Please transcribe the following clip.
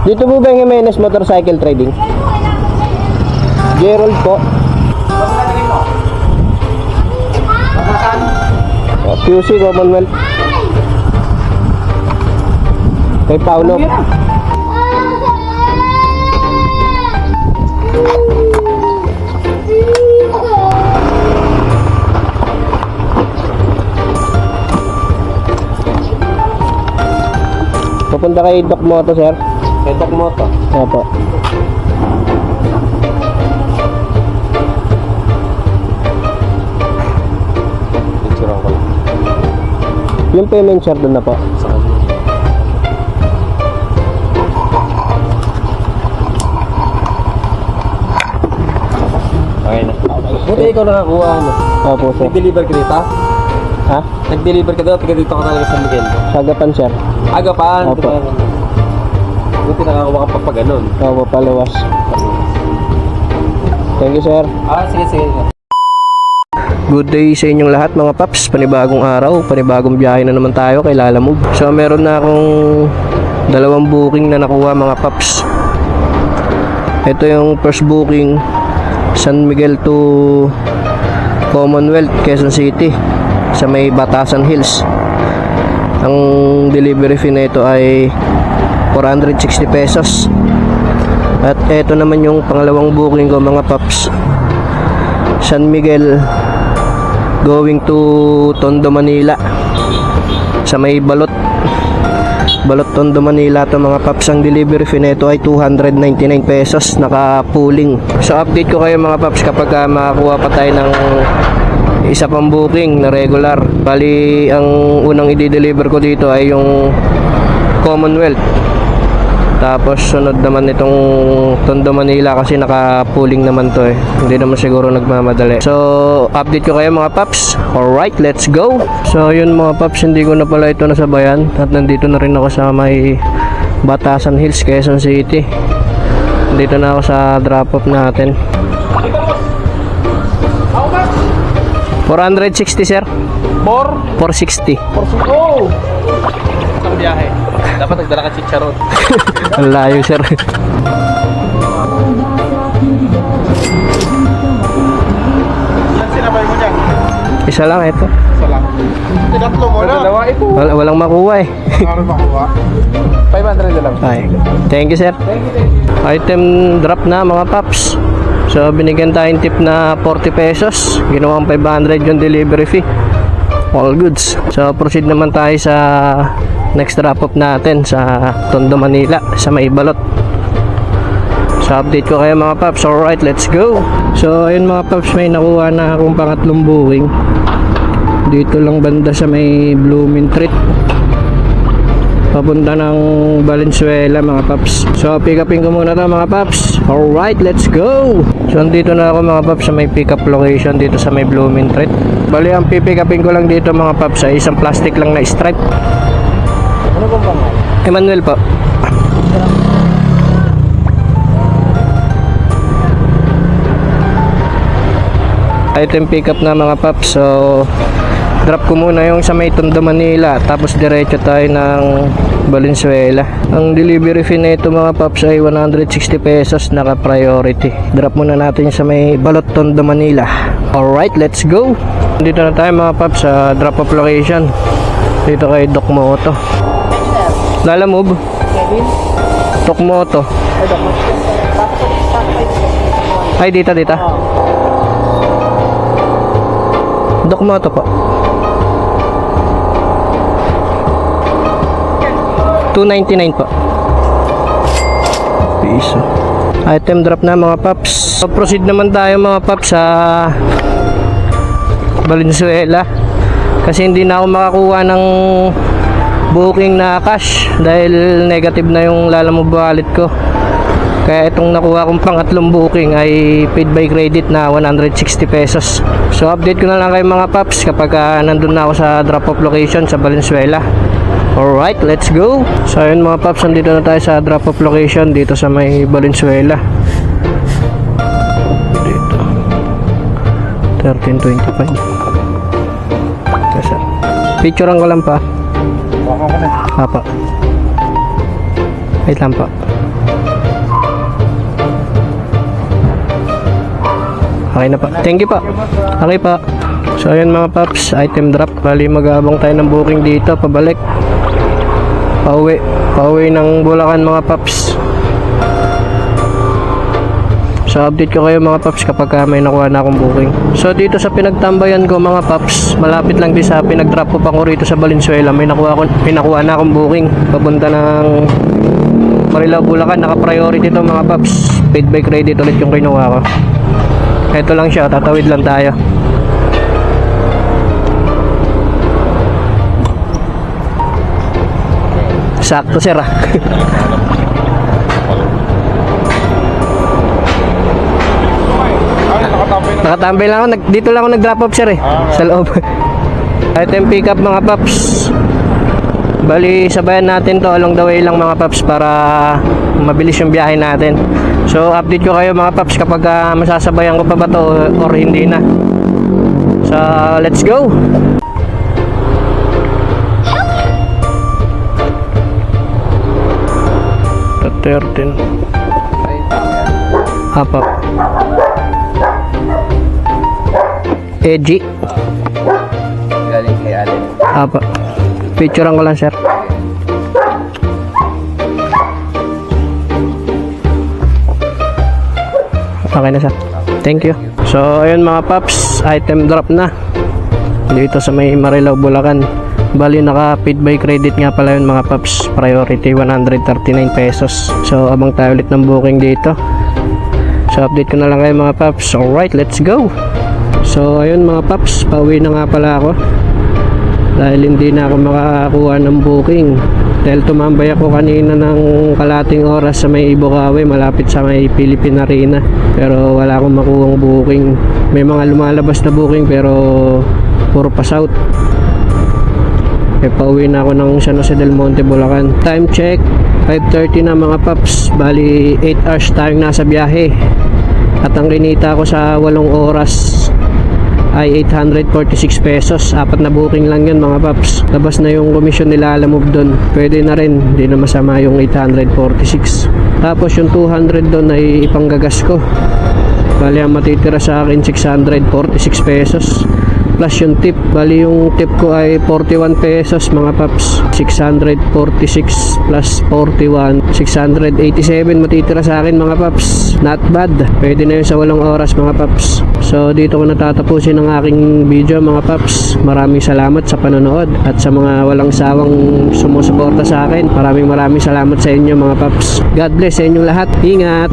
Dito po ba yung Jimenez Motorcycle Trading? Gerald po. QC Commonwealth. Kay Paulo. Pupunta kay Doc Moto, sir. Kay Doc Moto. Opo. Picture ko lang. Yung payment, sir, doon na po. Sa kanya. Okay na. Buti ikaw nakakuha ano? Opo, sir. Nag-deliver ka dito? Ha? Nag-deliver ka daw, taga dito ka talaga sa Miguel. Sagapan, sir. Agapan. Opo. Buti nakakuha ka pa ganun. Opo, Palawas. Thank you, sir. Sige, sige. Good day sa inyong lahat, mga paps. Panibagong araw, panibagong biyahe na naman tayo kay Lalamove. So meron na akong dalawang booking na nakuha, mga paps. Ito yung first booking, San Miguel to Commonwealth, Quezon City, sa may Batasan Hills. Ang delivery fee na ito ay 460 pesos. At ito naman yung pangalawang booking ko, mga paps. San Miguel going to Tondo, Manila, sa may Balot Tondo, Manila to, mga paps. Ang delivery fee nito ay 299 pesos naka pooling. So update ko kayo, mga paps, kapag makakuha pa tayo ng isa pang booking na regular. Bali ang unang i-deliver ko dito ay yung Commonwealth. Tapos sunod naman itong Tondo, Manila, kasi naka-pooling naman to eh. Hindi naman siguro nagmamadali. So update ko kayo, mga paps. Alright, let's go. So yun, mga paps, hindi ko na pala ito nasabayan. At nandito na rin ako sa may Batasan Hills, Quezon City. Nandito na ako sa drop-off natin. 460, sir. 460. Oh! Ang biyahe. Dapat nagdala ka chicharon. Ang layo, sir. Yan sinabay mo dyan. Isa lang ito. Isa lang. Tinatlo mo na. Dalawa ito. Walang makuha eh. Meron makuha. 500 na lang. Ay, thank you, sir. Item drop na, mga paps. So binigyan tayong tip na 40 pesos. Ginawang 500 yung delivery fee. All goods. So proceed naman tayo sa next drop off natin sa Tondo, Manila, sa may Balot. So update ko kayo, mga paps. Alright, let's go. So ayun, mga paps, may nakuha na akong pangatlong booking. Dito lang banda sa may Blooming Treat, papunta ng Valenzuela, mga paps. So pick upin ko muna to, mga paps. Alright, let's go. So andito na ako, mga paps, sa may pick up location dito sa may Blooming Treat. Bali ang pipick upin ko lang dito, mga paps, ay isang plastic lang na stripe. Ano bang pangalan? Emmanuel po. Item pick up na, mga paps. So drop ko muna yung sa may Tondo, Manila, tapos diretso tayo ng Valenzuela. Ang delivery fee na ito, mga paps, ay 160 pesos naka priority. Drop muna natin sa may Balot, Tondo, Manila. Alright, let's go. Dito na tayo, mga paps, sa drop off location dito kay Doc Moto. Lalamove. Doc Moto. Ay, dito. Doc Moto po. 299 po. Piso. Item drop na, mga paps. So proceed naman tayo, mga paps, sa Valenzuela. Kasi hindi na ako makakuha ng booking na cash dahil negative na yung Lalamove wallet ko. Kaya itong nakuha kong pangatlong booking ay paid by credit na 160 pesos. So update ko na lang kayo, mga paps, kapag nandun na ako sa drop off location sa Valenzuela. Alright, let's go. So ayun, mga paps, nandito na tayo sa drop off location dito sa may Valenzuela. Dito 1325. Kasi picturean ko lang pa. Baka ka na. Apa. Wait lang pa. Okay na pa. Thank you pa. Okay pa. So ayun mga paps, item drop. Bali mag-aabang tayo ng booking dito, pabalik. Pauwi ng Bulacan mga paps. So update ko kayo mga paps kapag may nakuha na akong booking. So dito sa pinagtambayan ko mga paps, malapit lang din sa pinag-drop ko pa ko rito sa Valenzuela, may nakuha na akong booking papunta ng Marilao, Bulacan. Naka-priority to mga paps. Paid by credit ulit yung kinuha ko. Ito lang siya, tatawid lang tayo. Sakto sir ah. Nakatambay lang ako, dito lang ako nag-drop off sir eh. Sa loob. Item pick up mga paps. Bali sabayan natin to along the way lang mga paps para mabilis yung biyahe natin. So update ko kayo mga paps kapag masasabayan ko pa ba to or hindi na. So let's go. To 13. Apa. Edgy. Galing kay Allen. Apa. Picturean ko lang sir. Okay na sir. Thank you. So ayun mga paps, item drop na dito sa may Marilao, Bulacan. Bali naka paid by credit nga pala yun mga paps. Priority 139 pesos. So abang tayo ulit ng booking dito. So update ko na lang kayo mga paps. Alright, let's go. So ayun mga paps, pauwi na nga pala ako dahil hindi na ako makakakuha ng booking dahil tumambay ako kanina ng kalating oras sa may Ibukawe malapit sa may Philippine Arena, pero wala akong makuhang booking. May mga lumalabas na booking pero puro pass out. Pauwi na ako ng San Jose del Monte, Bulacan. Time check 5:30 na mga paps. Bali 8 hours tayong nasa biyahe at ang kinita ko sa 8 oras ay 846 pesos. Apat na booking lang yun mga paps. Labas na yung commission nila Alamove doon. Pwede na rin, hindi na masama yung 846. Tapos yung 200 doon ay ipanggagas ko. Bali ang matitira sa akin 646 pesos plus yung tip. Bali yung tip ko ay 41 pesos mga paps. 646 plus 41, 687 matitira sa akin mga paps. Not bad. Pwede na yun sa 8 oras mga paps. So dito ko natatapusin ang aking video mga paps. Maraming salamat sa panonood at sa mga walang sawang sumusuporta sa akin. Maraming salamat sa inyo mga paps. God bless sa inyong lahat. Ingat!